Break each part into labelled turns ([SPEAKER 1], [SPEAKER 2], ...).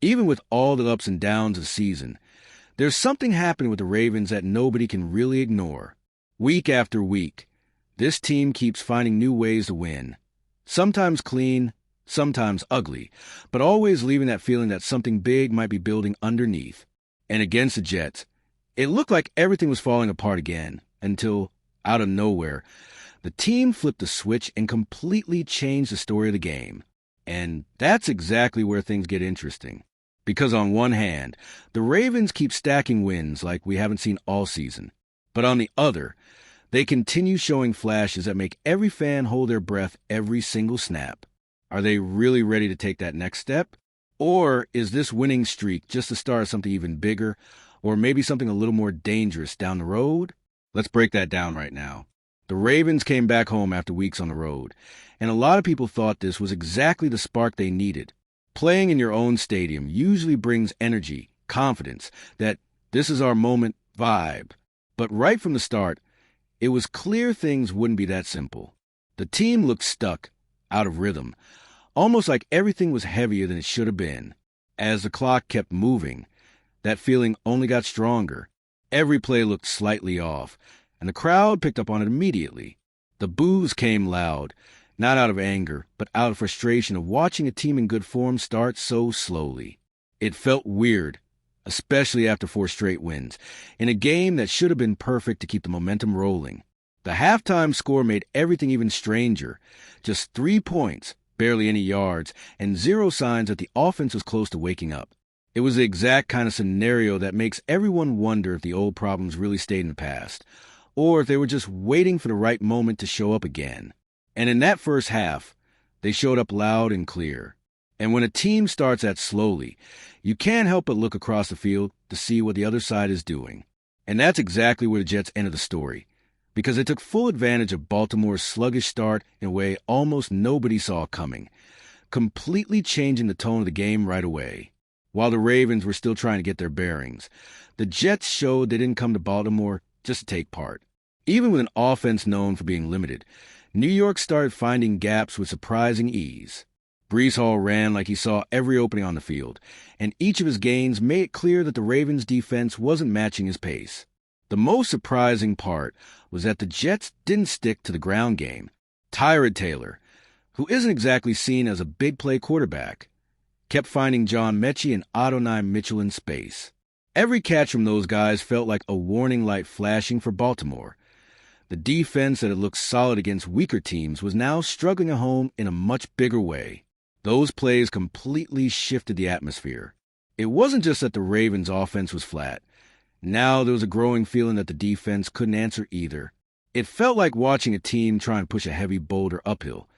[SPEAKER 1] Even with all the ups and downs of the season, there's something happening with the Ravens that nobody can really ignore. Week after week, this team keeps finding new ways to win. Sometimes clean, sometimes ugly, but always leaving that feeling that something big might be building underneath. And against the Jets, it looked like everything was falling apart again, until, out of nowhere, the team flipped the switch and completely changed the story of the game. And that's exactly where things get interesting. Because on one hand, the Ravens keep stacking wins like we haven't seen all season. But on the other, they continue showing flashes that make every fan hold their breath every single snap. Are they really ready to take that next step? Or is this winning streak just the start of something even bigger, or maybe something a little more dangerous down the road? Let's break that down right now. The Ravens came back home after weeks on the road, and a lot of people thought this was exactly the spark they needed. Playing in your own stadium usually brings energy, confidence, that this is our moment vibe. But right from the start, it was clear things wouldn't be that simple. The team looked stuck, out of rhythm, almost like everything was heavier than it should have been. As the clock kept moving, that feeling only got stronger. Every play looked slightly off, and the crowd picked up on it immediately. The boos came loud, not out of anger, but out of frustration of watching a team in good form start so slowly. It felt weird, especially after 4 straight wins, in a game that should have been perfect to keep the momentum rolling. The halftime score made everything even stranger. Just 3 points, barely any yards, and 0 signs that the offense was close to waking up. It was the exact kind of scenario that makes everyone wonder if the old problems really stayed in the past, or if they were just waiting for the right moment to show up again. And in that first half, they showed up loud and clear. And when a team starts that slowly, you can't help but look across the field to see what the other side is doing. And that's exactly where the Jets entered the story, because they took full advantage of Baltimore's sluggish start in a way almost nobody saw coming, completely changing the tone of the game right away. While the Ravens were still trying to get their bearings, the Jets showed they didn't come to Baltimore just to take part. Even with an offense known for being limited, New York started finding gaps with surprising ease. Breece Hall ran like he saw every opening on the field, and each of his gains made it clear that the Ravens' defense wasn't matching his pace. The most surprising part was that the Jets didn't stick to the ground game. Tyrod Taylor, who isn't exactly seen as a big play quarterback, kept finding John Mechie and Adonai Mitchell in space. Every catch from those guys felt like a warning light flashing for Baltimore. The defense that had looked solid against weaker teams was now struggling at home in a much bigger way. Those plays completely shifted the atmosphere. It wasn't just that the Ravens' offense was flat. Now there was a growing feeling that the defense couldn't answer either. It felt like watching a team try and push a heavy boulder uphill,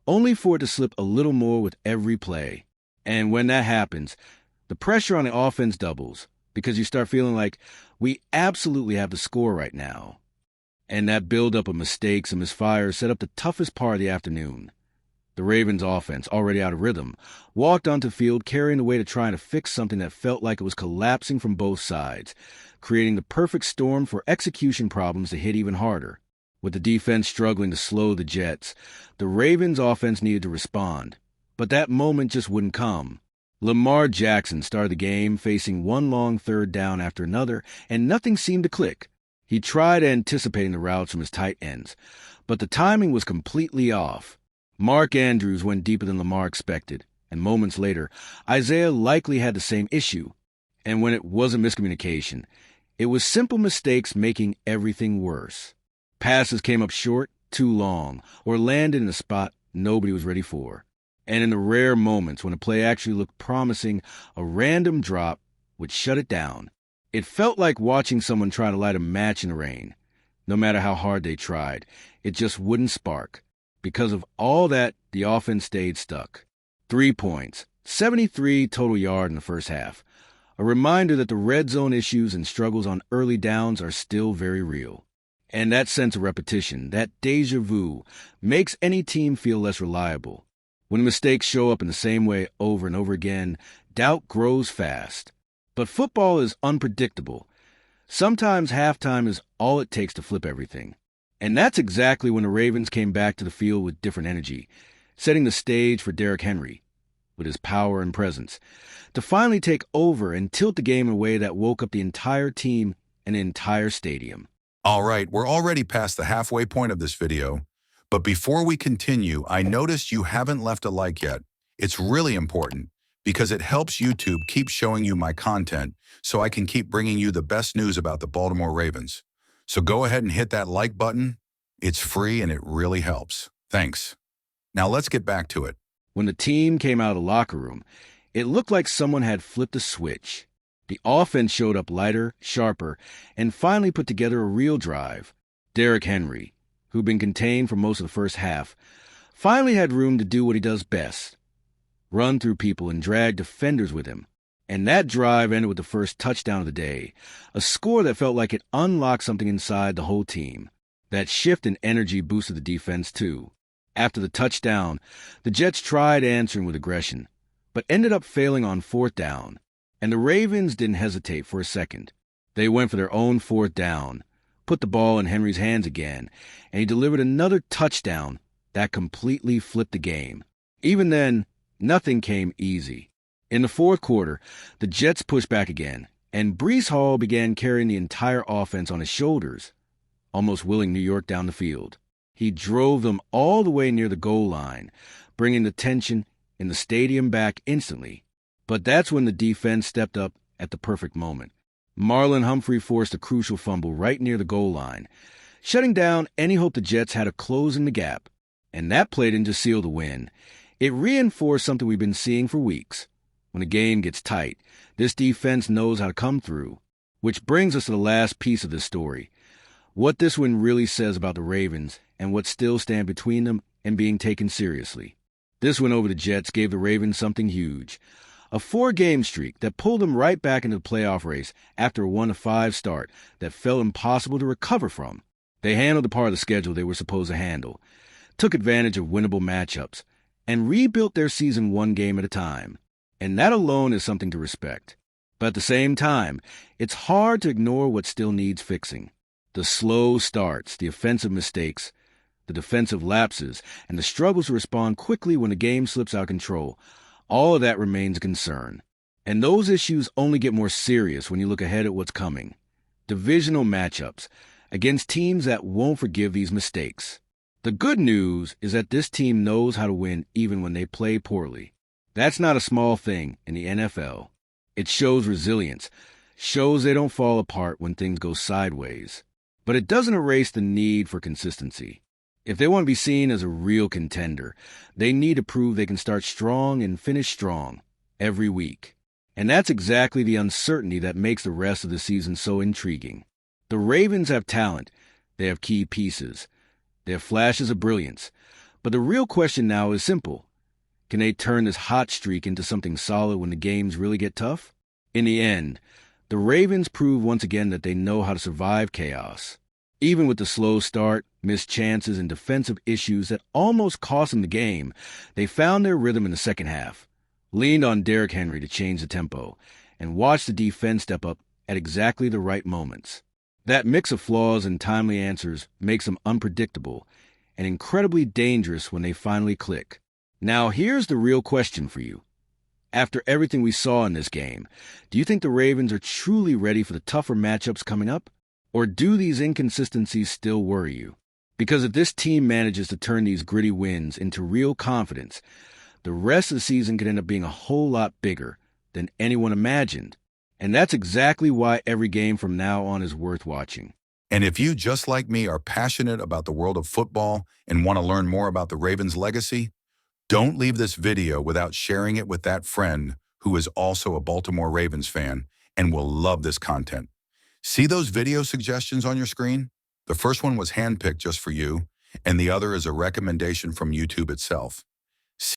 [SPEAKER 1] only for it to slip a little more with every play. And when that happens, the pressure on the offense doubles, because you start feeling like we absolutely have the score right now. And that buildup of mistakes and misfires set up the toughest part of the afternoon. The Ravens' offense, already out of rhythm, walked onto the field carrying the weight of trying to fix something that felt like it was collapsing from both sides, creating the perfect storm for execution problems to hit even harder. With the defense struggling to slow the Jets, the Ravens' offense needed to respond. But that moment just wouldn't come. Lamar Jackson started the game facing one long third down after another, and nothing seemed to click. He tried anticipating the routes from his tight ends, but the timing was completely off. Mark Andrews went deeper than Lamar expected, and moments later, Isaiah likely had the same issue. And when it wasn't miscommunication, it was simple mistakes making everything worse. Passes came up short, too long, or landed in a spot nobody was ready for. And in the rare moments when a play actually looked promising, a random drop would shut it down. It felt like watching someone try to light a match in the rain. No matter how hard they tried, it just wouldn't spark. Because of all that, the offense stayed stuck. 3 points, 73 total yards in the first half. A reminder that the red zone issues and struggles on early downs are still very real. And that sense of repetition, that déjà vu, makes any team feel less reliable. When mistakes show up in the same way over and over again, doubt grows fast. But football is unpredictable. Sometimes halftime is all it takes to flip everything. And that's exactly when the Ravens came back to the field with different energy, setting the stage for Derrick Henry. with his power and presence, to finally take over and tilt the game in a way that woke up the entire team and the entire stadium.
[SPEAKER 2] All right, we're already past the halfway point of this video, but before we continue, I noticed you haven't left a like yet. It's really important because it helps YouTube keep showing you my content so I can keep bringing you the best news about the Baltimore Ravens. So go ahead and hit that like button. It's free and it really helps. Thanks. Now let's get back to it.
[SPEAKER 1] When the team came out of the locker room, it looked like someone had flipped a switch. The offense showed up lighter, sharper, and finally put together a real drive. Derrick Henry, who'd been contained for most of the first half, finally had room to do what he does best: run through people and drag defenders with him. And that drive ended with the first touchdown of the day, a score that felt like it unlocked something inside the whole team. That shift in energy boosted the defense, too. After the touchdown, the Jets tried answering with aggression, but ended up failing on fourth down. And the Ravens didn't hesitate for a second. They went for their own fourth down, put the ball in Henry's hands again, and he delivered another touchdown that completely flipped the game. Even then, nothing came easy. In the fourth quarter, the Jets pushed back again, and Breece Hall began carrying the entire offense on his shoulders, almost willing New York down the field. He drove them all the way near the goal line, bringing the tension in the stadium back instantly. But that's when the defense stepped up at the perfect moment. Marlon Humphrey forced a crucial fumble right near the goal line, shutting down any hope the Jets had of closing the gap. And that played in to seal the win. It reinforced something we've been seeing for weeks. When a game gets tight, this defense knows how to come through. Which brings us to the last piece of this story: what this win really says about the Ravens and what still stand between them and being taken seriously. This win over the Jets gave the Ravens something huge: a 4-game streak that pulled them right back into the playoff race after a 1-5 start that felt impossible to recover from. They handled the part of the schedule they were supposed to handle, took advantage of winnable matchups, and rebuilt their season one game at a time. And that alone is something to respect. But at the same time, it's hard to ignore what still needs fixing. The slow starts, the offensive mistakes, the defensive lapses, and the struggles to respond quickly when the game slips out of control. All of that remains a concern. And those issues only get more serious when you look ahead at what's coming. Divisional matchups against teams that won't forgive these mistakes. The good news is that this team knows how to win even when they play poorly. That's not a small thing in the NFL. It shows resilience, shows they don't fall apart when things go sideways. But it doesn't erase the need for consistency. If they want to be seen as a real contender, they need to prove they can start strong and finish strong every week. And that's exactly the uncertainty that makes the rest of the season so intriguing. The Ravens have talent. They have key pieces. They have flashes of brilliance. But the real question now is simple. Can they turn this hot streak into something solid when the games really get tough? In the end, the Ravens prove once again that they know how to survive chaos. Even with the slow start, missed chances, and defensive issues that almost cost them the game, they found their rhythm in the second half, leaned on Derrick Henry to change the tempo, and watched the defense step up at exactly the right moments. That mix of flaws and timely answers makes them unpredictable and incredibly dangerous when they finally click. Now, here's the real question for you. After everything we saw in this game, do you think the Ravens are truly ready for the tougher matchups coming up? Or do these inconsistencies still worry you? Because if this team manages to turn these gritty wins into real confidence, the rest of the season could end up being a whole lot bigger than anyone imagined. And that's exactly why every game from now on is worth watching.
[SPEAKER 2] And if you, just like me, are passionate about the world of football and want to learn more about the Ravens' legacy, don't leave this video without sharing it with that friend who is also a Baltimore Ravens fan and will love this content. See those video suggestions on your screen? The first one was handpicked just for you, and the other is a recommendation from YouTube itself.